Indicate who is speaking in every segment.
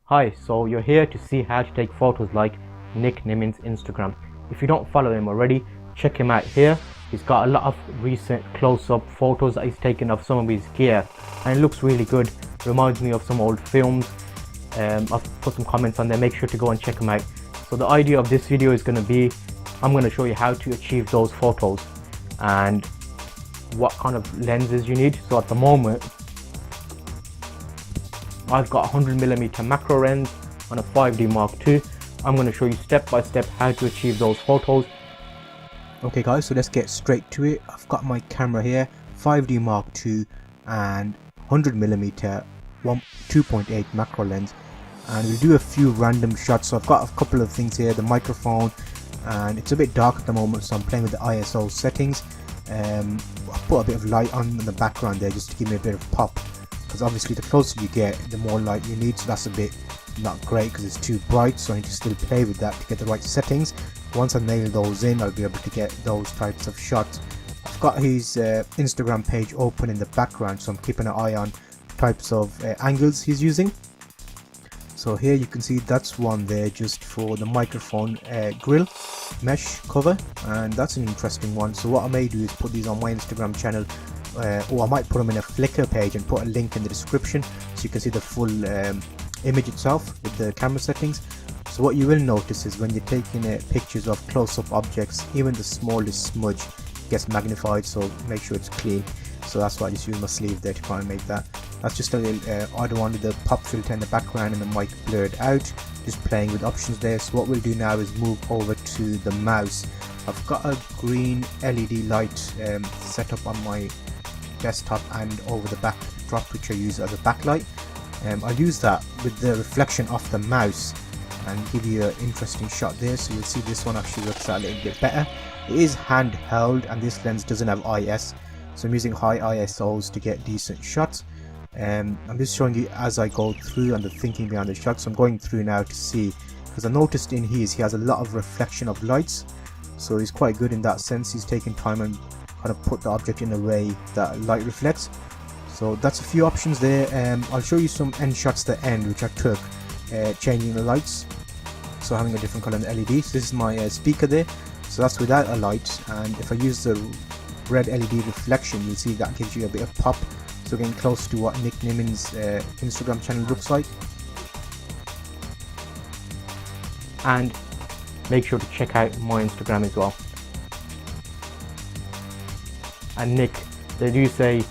Speaker 1: Hi, so you're here to see how to take photos like NickNimmin's Instagram. If you don't follow him already, check him out here. He's got a lot of recent close-up photos that he's taken of some of his gear and it looks really good. Reminds me of some old films. I've put some comments on there, make sure to go and check him out. So the idea of this video is going to be, I'm going to show you how to achieve those photos and what kind of lenses you need. So at the moment, I've got 100mm macro lens on a 5D Mark II. I'm going to show you step by step how to achieve those photos. Okay guys, so let's get straight to it. I've got my camera here, 5D Mark II and 100mm 2.8 macro lens, and we'll do a few random shots. So I've got a couple of things here, the microphone, and it's a bit dark at the moment, so I'm playing with the ISO settings. I'll put a bit of light on in the background there just to give me a bit of pop, because obviously the closer you get the more light you need, so that's a bit not great because it's too bright, so I need to still play with that to get the right settings. Once I nail those in, I'll be able to get those types of shots. I've got his Instagram page open in the background, so I'm keeping an eye on types of angles he's using. So here you can see that's one there just for the microphone grill mesh cover, and that's an interesting one. So what I may do is put these on my Instagram channel, or I might put them in a Flickr page and put a link in the description so you can see the full image itself with the camera settings. So what you will notice is when you're taking pictures of close-up objects, even the smallest smudge gets magnified, so make sure it's clean. So that's why I just use my sleeve there to try and make that. That's just a little other one with the pop filter in the background and the mic blurred out, just playing with options there. So what we'll do now is move over to the mouse. I've got a green LED light set up on my desktop and over the backdrop, which I use as a backlight. I'll use that with the reflection off the mouse and give you an interesting shot there. So you'll see this one actually works out a little bit better. It is handheld and this lens doesn't have IS, so I'm using high ISOs to get decent shots. I'm just showing you as I go through and the thinking behind the shot. So I'm going through now to see, because I noticed in his he has a lot of reflection of lights, so he's quite good in that sense. He's taking time and kind of put the object in a way that light reflects. So that's a few options there. I'll show you some end shots at the end which I took changing the lights, so having a different color in the LED. So this is my speaker there, so that's without a light, and if I use the red LED reflection, you'll see that gives you a bit of pop. So getting close to what NickNimmin's Instagram channel looks like. And make sure to check out my Instagram as well. And Nick, they do say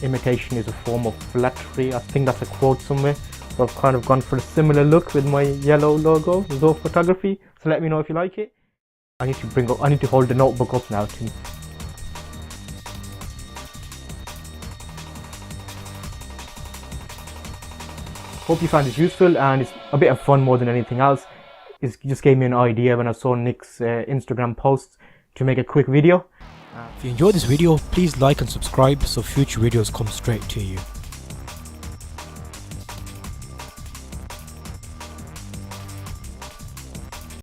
Speaker 1: imitation is a form of flattery. I think that's a quote somewhere. So I've kind of gone for a similar look with my yellow logo, Zulf photography. So let me know if you like it. I need to hold the notebook up now too. Hope you find this useful, and it's a bit of fun more than anything else. It just gave me an idea when I saw Nick's Instagram posts to make a quick video. If you enjoyed this video, please like and subscribe so future videos come straight to you.